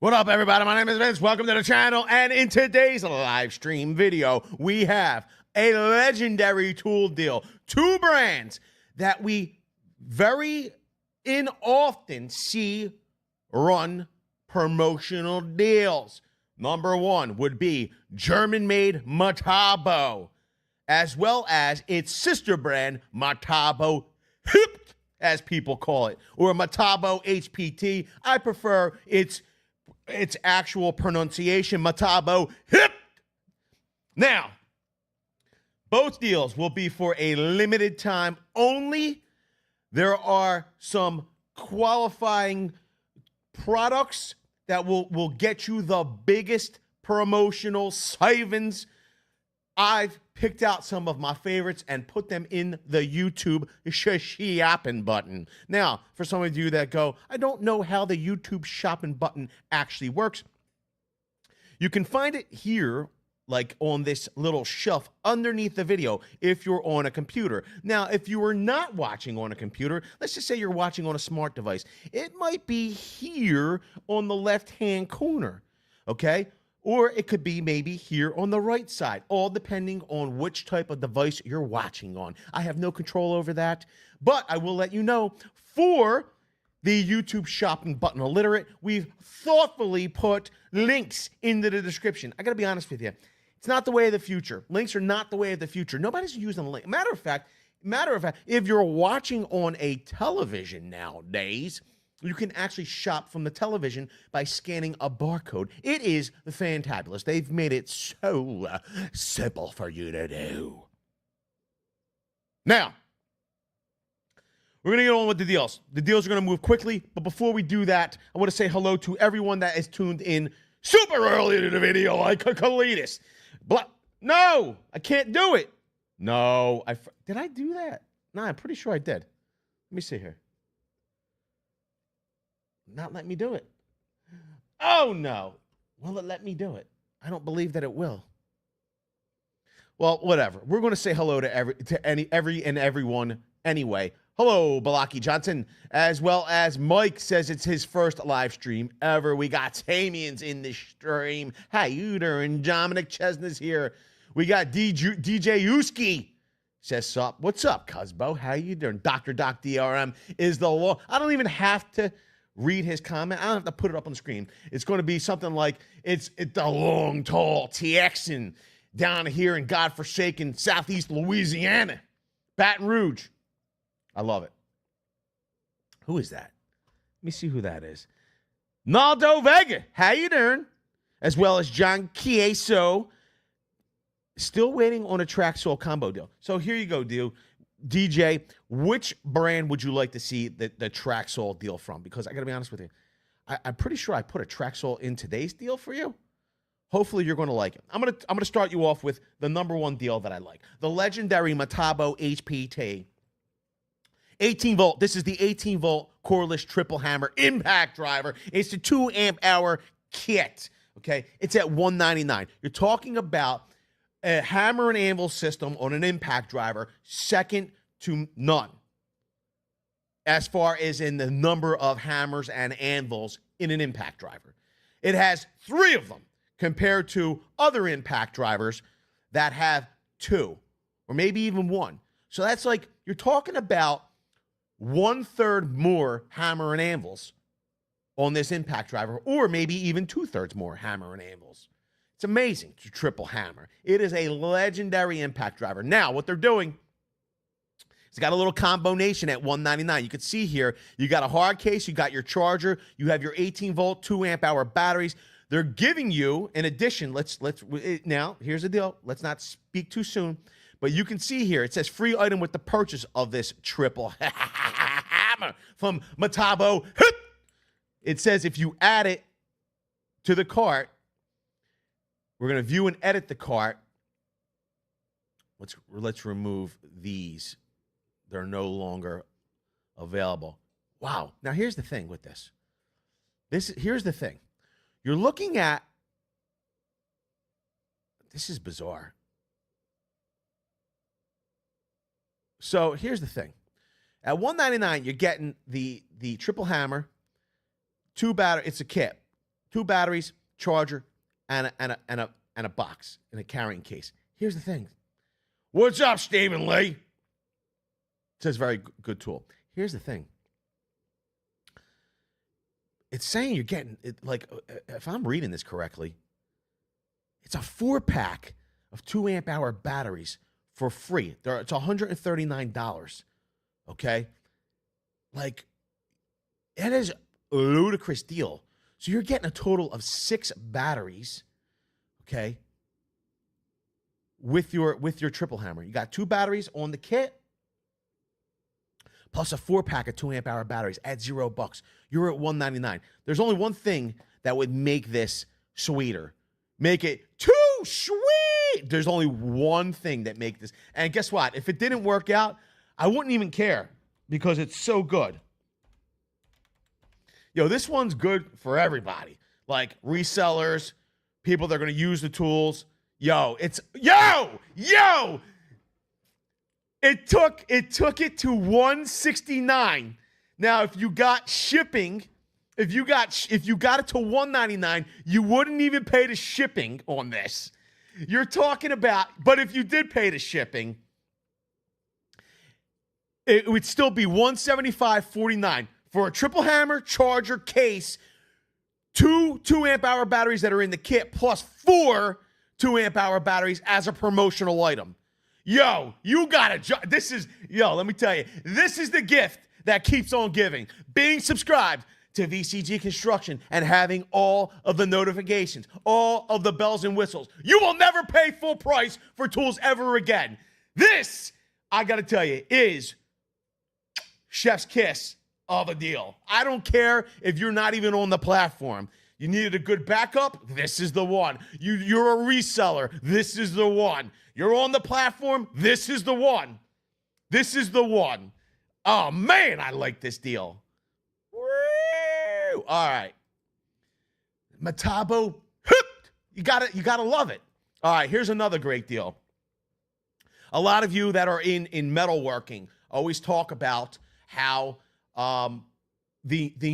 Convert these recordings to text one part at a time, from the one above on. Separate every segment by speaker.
Speaker 1: What up, everybody? My name is Vince. Welcome to the channel. And in today's live stream video, we have a legendary tool deal. Two brands that we very often see run promotional deals. Number one would be German-made Metabo, as well as its sister brand, Metabo HPT, as people call it, or Metabo HPT. I prefer its actual pronunciation, Metabo HPT. Now, both deals will be for a limited time only. There are some qualifying products that will get you the biggest promotional savings. I've picked out some of my favorites and put them in the YouTube shopping button. Now, for some of you that go, I don't know how the YouTube shopping button actually works. You can find it here, like on this little shelf underneath the video if you're on a computer. Now, if you are not watching on a computer, let's just say you're watching on a smart device, it might be here on the left-hand corner, okay? Or it could be maybe here on the right side, all depending on which type of device you're watching on. I have no control over that, but I will let you know, for the YouTube shopping button illiterate, we've thoughtfully put links into the description. I got to be honest with you. It's not the way of the future. Links are not the way of the future. Nobody's using a link. Matter of fact, if you're watching on a television nowadays, you can actually shop from the television by scanning a barcode. It is fantabulous. They've made it so simple for you to do. Now, we're going to get on with the deals. The deals are going to move quickly, but before we do that, I want to say hello to everyone that is tuned in super early to the video, like Kalidas. No, I can't do it. No, did I do that? No, I'm pretty sure I did. Let me see here. Not let me do it. Oh, no. Will it let me do it? I don't believe that it will. Well, whatever. We're going to say hello to everyone anyway. Hello, Balaki Johnson, as well as Mike says it's his first live stream ever. We got Tamians in the stream. How you doing? Dominic Chesna's here. We got DJ Uski says sup. What's up, Cuzbo? How you doing? Dr. Doc DRM is the law. I don't even have to read his comment. I don't have to put it up on the screen. It's going to be something like, it's the long, tall Texan down here in godforsaken Southeast Louisiana, Baton Rouge. I love it. Who is that? Let me see who that is. Naldo Vega. How you doing? As well as John Chieso. Still waiting on a Traxol combo deal. So here you go, DJ, which brand would you like to see the Traxol deal from? Because I got to be honest with you. I'm pretty sure I put a Traxol in today's deal for you. Hopefully you're going to like it. I'm going to start you off with the number one deal that I like. The legendary Metabo HPT. 18 volt. This is the 18 volt coreless triple hammer impact driver. It's the 2 amp hour kit. Okay. It's at $199. You're talking about a hammer and anvil system on an impact driver, second to none, as far as in the number of hammers and anvils in an impact driver. It has 3 of them compared to other impact drivers that have 2 or maybe even 1. So that's like, you're talking about 1/3 more hammer and anvils on this impact driver, or maybe even 2/3 more hammer and anvils. It's amazing. It's a triple hammer. It is a legendary impact driver. Now, what they're doing, it's got a little combination at $199. You can see here, you got a hard case, you got your charger, you have your 18 volt, 2 amp hour batteries. They're giving you, in addition, now, here's the deal. Let's not speak too soon. But you can see here, it says free item with the purchase of this triple hammer from Metabo. It says if you add it to the cart, we're going to view and edit the cart. Let's remove these. They're no longer available. Wow. Now, here's the thing with this. Here's the thing. You're looking at, this is bizarre. So here's the thing. At $199, you're getting the triple hammer, 2 battery. It's a kit. 2 batteries, charger, and a box in a carrying case. Here's the thing. What's up, Stephen Lee? It says very good tool. Here's the thing. It's saying you're getting, if I'm reading this correctly, it's a 4-pack of 2 amp hour batteries for free. It's $139. Okay? Like, it is a ludicrous deal. So you're getting a total of 6 batteries, okay, with your triple hammer. You got 2 batteries on the kit, plus a 4-pack of 2 amp hour batteries at $0. You're at $199. There's only one thing that would make this sweeter. Make it too sweet. There's only one thing that make this. And guess what? If it didn't work out, I wouldn't even care because it's so good. Yo, this one's good for everybody. Like resellers, people that are going to use the tools. It took it to $169. Now, if you got shipping, if you got it to $199, you wouldn't even pay the shipping on this. You're talking about, but if you did pay the shipping, it would still be $175.49 for a triple hammer, charger, case, 2 amp hour batteries that are in the kit, plus 4 2 amp hour batteries as a promotional item. Yo, you got to, let me tell you, this is the gift that keeps on giving. Being subscribed to VCG Construction and having all of the notifications, all of the bells and whistles. You will never pay full price for tools ever again. This, I got to tell you, is chef's kiss of a deal. I don't care if you're not even on the platform. You needed a good backup? This is the one. You're a reseller? This is the one. You're on the platform? This is the one. This is the one. Oh, man, I like this deal. Woo! All right. Metabo, you gotta love it. All right, here's another great deal. A lot of you that are in metalworking always talk about how the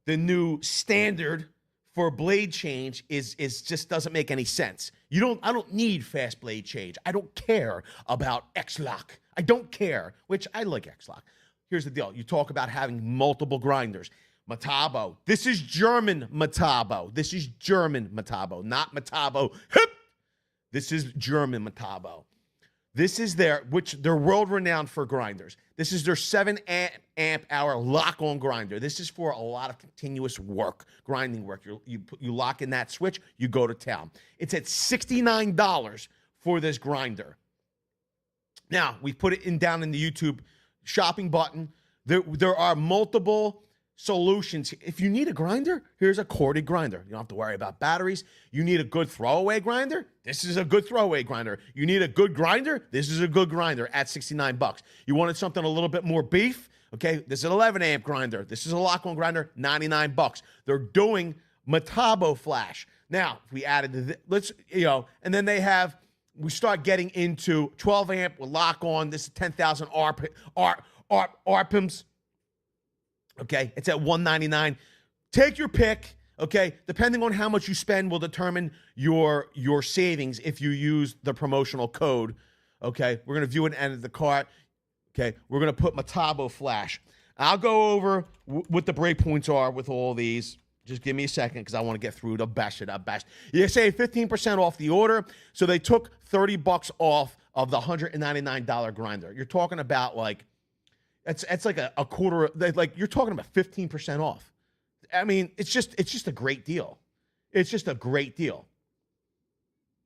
Speaker 1: new standard for blade change is just doesn't make any sense. I don't need fast blade change. I don't care about X-Lock. I don't care, which I like X-Lock. Here's the deal. You talk about having multiple grinders. Metabo. This is German Metabo. This is German Metabo, not Metabo. This is German Metabo. This is they're world-renowned for grinders. This is their 7 amp hour lock-on grinder. This is for a lot of continuous work, grinding work. You lock in that switch, you go to town. It's at $69 for this grinder. Now, we put it down in the YouTube shopping button. There are multiple solutions. If you need a grinder, here's a corded grinder. You don't have to worry about batteries. You need a good throwaway grinder? This is a good throwaway grinder. You need a good grinder? This is a good grinder at $69. You wanted something a little bit more beef? Okay, this is an 11 amp grinder. This is a lock-on grinder, $99. They're doing Metabo flash. Now, if we added and then we start getting into 12 amp with lock-on. This is 10,000 RPMs. Okay, it's at $199. Take your pick. Okay, depending on how much you spend will determine your savings if you use the promotional code. Okay, we're gonna view it and enter the cart. Okay, we're gonna put Metabo flash. I'll go over what the breakpoints are with all these. Just give me a second because I want to get through the bash it up. You save 15% off the order, so they took $30 off of the $199 grinder. You're talking about it's like a quarter. Like you're talking about 15% off. I mean, it's just a great deal. It's just a great deal.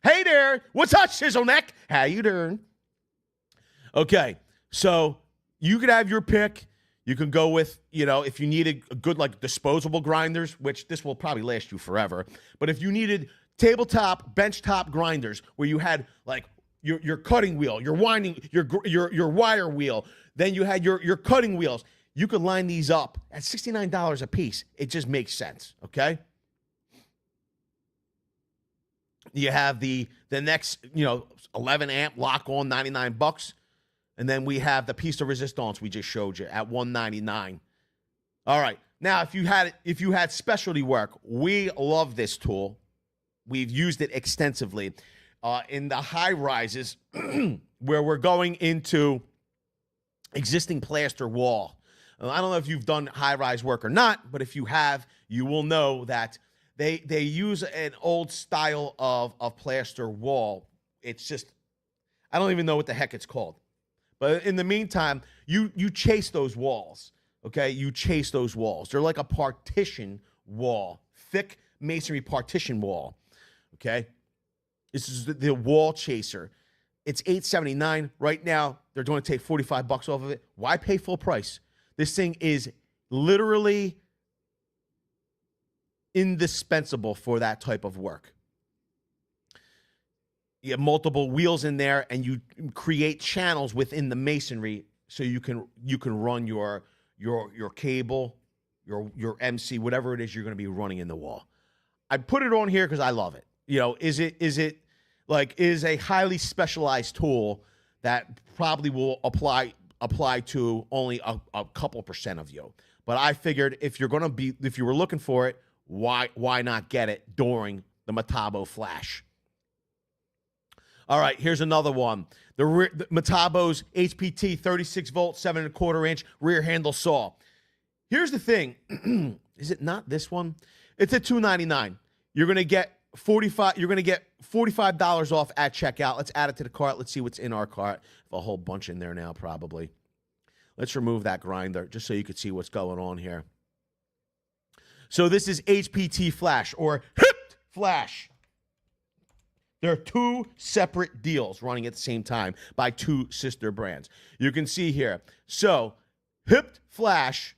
Speaker 1: Hey there, what's up, Sizzleneck? How you doing? Okay, so you could have your pick. You can go with, if you needed a good disposable grinders, which this will probably last you forever. But if you needed tabletop, benchtop grinders where you had your cutting wheel, your winding, your wire wheel, then you had your cutting wheels. You could line these up at $69 a piece. It just makes sense, okay? You have the next, 11 amp lock on, $99. And then we have the piece de resistance we just showed you at $199. All right. Now, if you had specialty work, we love this tool. We've used it extensively in the high rises where we're going into existing plaster wall. I don't know if you've done high rise work or not, but if you have, you will know that they use an old style of plaster wall. It's just, I don't even know what the heck it's called. But in the meantime, you chase those walls, okay? You chase those walls. They're like a partition wall, thick masonry partition wall, okay? This is the wall chaser. It's $8.79 right now. They're going to take $45 off of it. Why pay full price? This thing is literally indispensable for that type of work. You have multiple wheels in there, and you create channels within the masonry so you can run your cable, your MC, whatever it is you're going to be running in the wall. I put it on here because I love it. You know, is a highly specialized tool that probably will apply to only a couple percent of you. But I figured if you were looking for it, why not get it during the Metabo Flash? All right, here's another one. The Metabo's HPT 36-volt, 7¼ inch rear handle saw. Here's the thing. Is it not this one? It's at $299. You're going to get $45 off at checkout. Let's add it to the cart. Let's see what's in our cart. A whole bunch in there now, probably. Let's remove that grinder just so you can see what's going on here. So this is HPT Flash or HIP Flash. There are two separate deals running at the same time by two sister brands. You can see here. So, HIP Flash.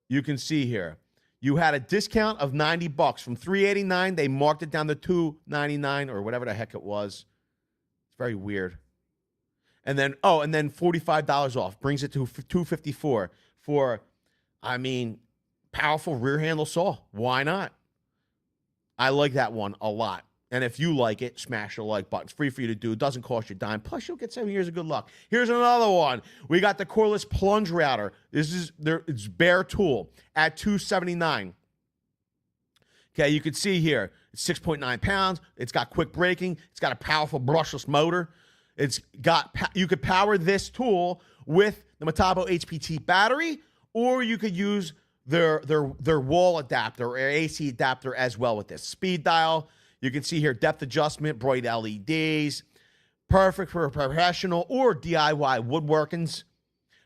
Speaker 1: You can see here. You had a discount of $90 from $389. They marked it down to $299 or whatever the heck it was. It's very weird. And then $45 off brings it to $254 for, I mean, powerful rear handle saw. Why not? I like that one a lot. And if you like it, smash the like button. It's free for you to do. It doesn't cost you a dime. Plus, you'll get 7 years of good luck. Here's another one. We got the cordless plunge router. It's bare tool at $279. Okay, you can see here. It's 6.9 pounds. It's got quick braking. It's got a powerful brushless motor. You could power this tool with the Metabo HPT battery, or you could use their wall adapter or AC adapter as well with this. Speed dial. You can see here depth adjustment, bright LEDs. Perfect for professional or DIY woodworkings.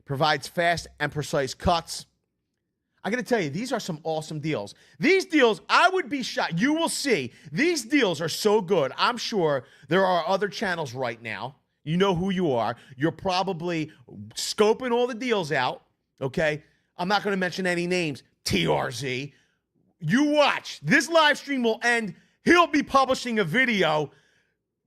Speaker 1: Provides fast and precise cuts. I got to tell you, these are some awesome deals. These deals, I would be shocked. You will see. These deals are so good. I'm sure there are other channels right now. You know who you are. You're probably scoping all the deals out, okay? I'm not going to mention any names. TRZ. You watch. This live stream will end. He'll be publishing a video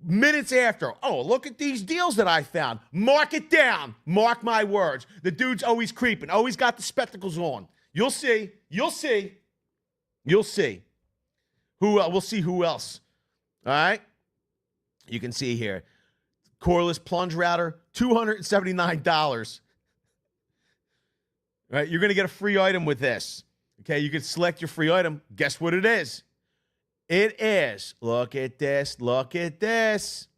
Speaker 1: minutes after. Oh, look at these deals that I found. Mark it down. Mark my words. The dude's always creeping. Always got the spectacles on. You'll see. You'll see. You'll see. We'll see who else. All right? You can see here. Cordless plunge router, $279. All right? You're going to get a free item with this. Okay? You can select your free item. Guess what it is? It is. Look at this. Look at this.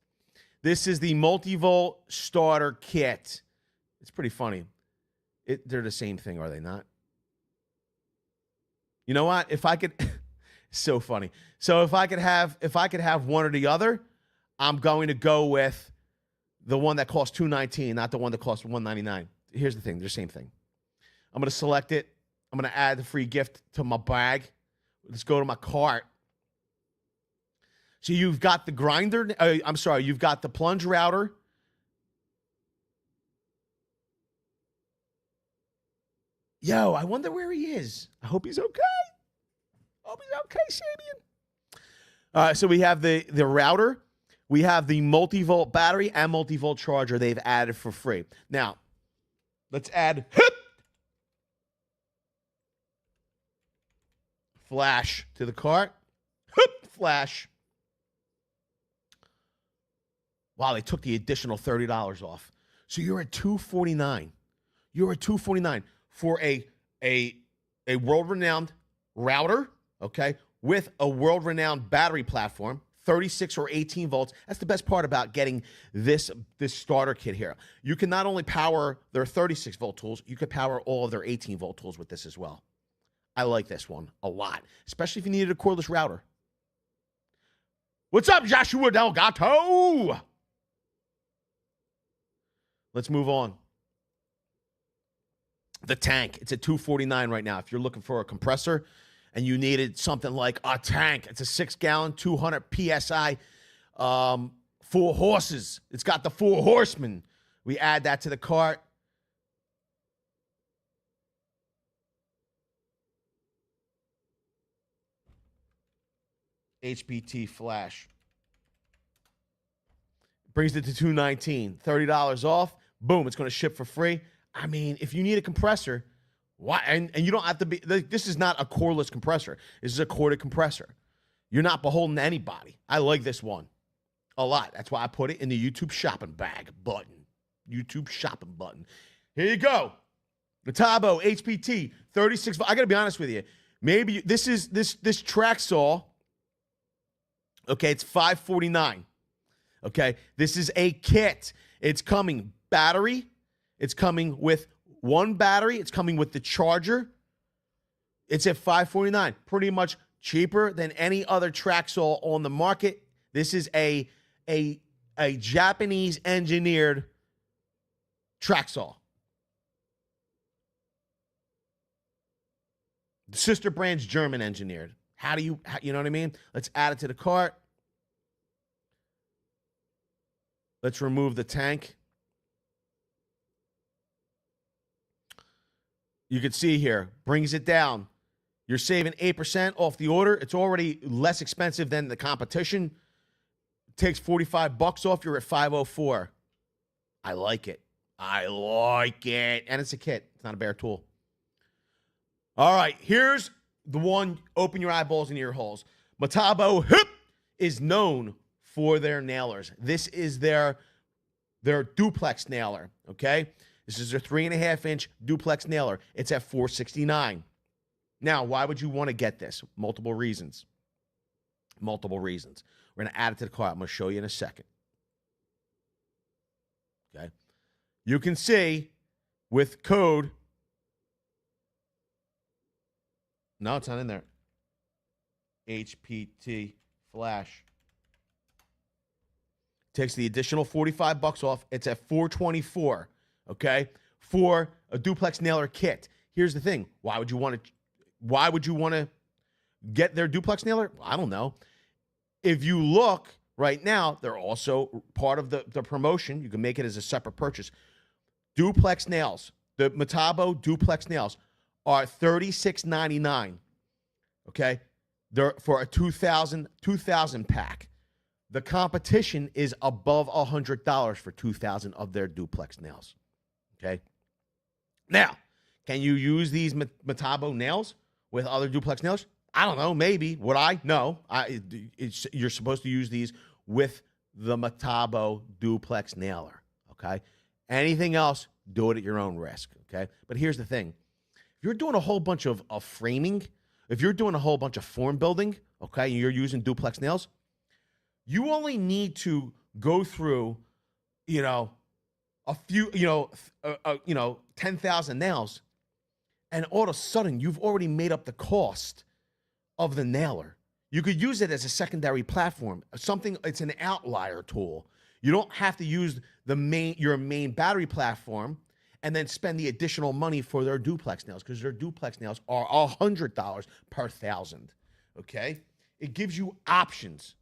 Speaker 1: This is the multi-volt starter kit. It's pretty funny. They're the same thing, are they not? You know what? If I could, so funny. So if I could have one or the other, I'm going to go with the one that costs $219, not the one that costs $199. Here's the thing: they're the same thing. I'm going to select it. I'm going to add the free gift to my bag. Let's go to my cart. So you've got the grinder. You've got the plunge router. Yo, I wonder where he is. I hope he's okay. Hope he's okay, Sabian. So we have the router. We have the multi-volt battery and multi-volt charger they've added for free. Now, let's add Flash to the cart. Flash. Wow, they took the additional $30 off. So you're at 249. You're at 249 for a world-renowned router, okay, with a world-renowned battery platform, 36 or 18 volts. That's the best part about getting this starter kit here. You can not only power their 36 volt tools, you could power all of their 18 volt tools with this as well. I like this one a lot, especially if you needed a cordless router. What's up, Joshua Delgato? Let's move on. The tank, it's at $249 right now. If you're looking for a compressor and you needed something like a tank, it's a 6-gallon, 200 PSI, 4 horses. It's got the 4 horsemen. We add that to the cart. HPT flash. Brings it to $219. $30 off. Boom, it's going to ship for free. I mean, if you need a compressor, why? And you don't have to be, this is not a cordless compressor. This is a corded compressor. You're not beholden to anybody. I like this one a lot. That's why I put it in the YouTube shopping bag button. YouTube shopping button. Here you go. Metabo HPT 36. I got to be honest with you. Maybe this is this track saw. Okay, it's $549. Okay, this is a kit. It's coming battery. It's coming with one battery. It's coming with the charger. It's at $549. Pretty much cheaper than any other track saw on the market. This is a Japanese engineered track saw. The sister brand's German engineered. You know what I mean? Let's add it to the cart. Let's remove the tank. You can see here, brings it down. You're saving 8% off the order. It's already less expensive than the competition. Takes $45 off. You're at $504. I like it. I like it. And it's a kit. It's not a bare tool. All right, here's the one. Open your eyeballs and ear holes. Metabo is known for their nailers. This is their duplex nailer, okay? This is their 3.5-inch duplex nailer. It's at $469. Now, why would you want to get this? Multiple reasons. Multiple reasons. We're going to add it to the cart. I'm going to show you in a second. Okay? You can see with code. No, it's not in there. HPT flash. Takes the additional $45 off. It's at $424. Okay, for a duplex nailer kit. Here's the thing: why would you want to get their duplex nailer? I don't know. If you look right now, they're also part of the promotion. You can make it as a separate purchase. Duplex nails, the Metabo duplex nails, are $36.99. Okay, they're for a 2,000 pack. The competition is above $100 for 2,000 of their duplex nails. Okay. Now, can you use these Metabo nails with other duplex nails? I don't know. Maybe. Would I? No. You're supposed to use these with the Metabo duplex nailer. Okay. Anything else, do it at your own risk. Okay. But here's the thing: if you're doing a whole bunch of framing, if you're doing a whole bunch of form building, okay, and you're using duplex nails, you only need to go through, a few, 10,000 nails, and all of a sudden you've already made up the cost of the nailer. You could use it as a secondary platform, it's an outlier tool. You don't have to use your main battery platform and then spend the additional money for their duplex nails, because their duplex nails are $100 per 1,000. Okay? It gives you options.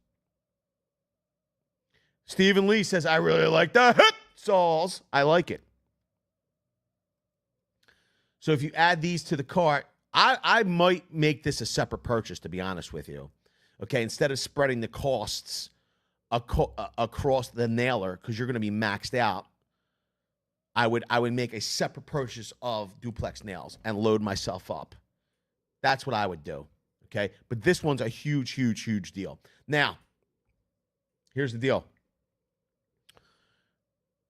Speaker 1: Stephen Lee says, I really like the hip saws. I like it. So if you add these to the cart, I might make this a separate purchase, to be honest with you. Okay, instead of spreading the costs across the nailer, because you're going to be maxed out, I would make a separate purchase of duplex nails and load myself up. That's what I would do. Okay, but this one's a huge, huge, huge deal. Now, here's the deal.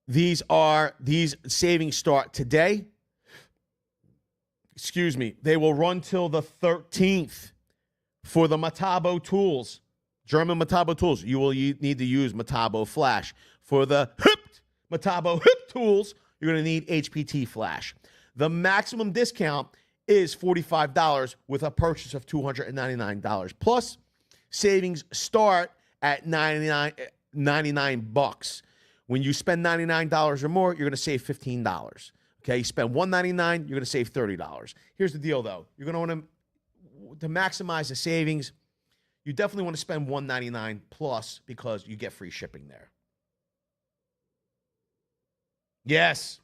Speaker 1: These savings start today. Excuse me. They will run till the 13th for the Metabo tools, German Metabo tools. You will need to use Metabo Flash. For the Metabo hip tools, you're going to need HPT Flash. The maximum discount is $45 with a purchase of $299. Plus, savings start at $99. When you spend $99 or more, you're going to save $15. Okay, you spend $199, you're going to save $30. Here's the deal, though. You're going to want to maximize the savings. You definitely want to spend $199 plus because you get free shipping there. Yes.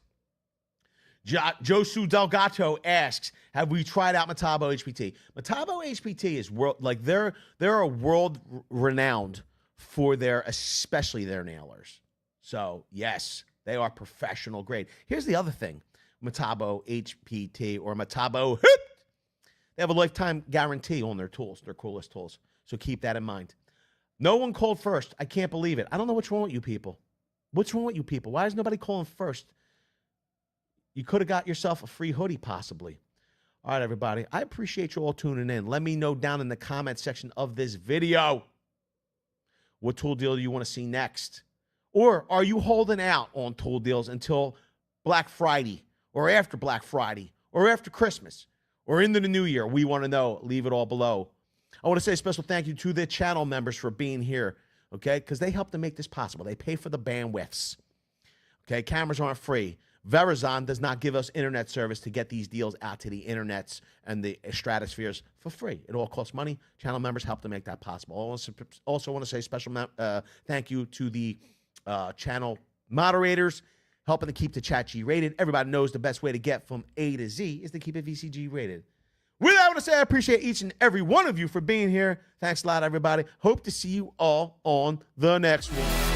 Speaker 1: Josu Delgato asks, have we tried out Metabo HPT? Metabo HPT is they're world renowned for especially their nailers. So yes, they are professional grade. Here's the other thing. Metabo HPT or Metabo, they have a lifetime guarantee on their tools, their coolest tools. So keep that in mind. No one called first. I can't believe it. I don't know what's wrong with you people. What's wrong with you people? Why is nobody calling first? You could have got yourself a free hoodie, possibly. All right, everybody. I appreciate you all tuning in. Let me know down in the comment section of this video what tool deal you want to see next. Or are you holding out on tool deals until Black Friday or after Black Friday or after Christmas or into the new year? We want to know. Leave it all below. I want to say a special thank you to the channel members for being here, okay, because they help to make this possible. They pay for the bandwidths, okay? Cameras aren't free. Verizon does not give us internet service to get these deals out to the internets and the stratospheres for free. It all costs money. Channel members help to make that possible. I also want to say special thank you to the channel moderators helping to keep the chat G rated. Everybody knows the best way to get from A to Z is to keep it VCG rated. With that, I want to say I appreciate each and every one of you for being here. Thanks a lot, everybody. Hope to see you all on the next one.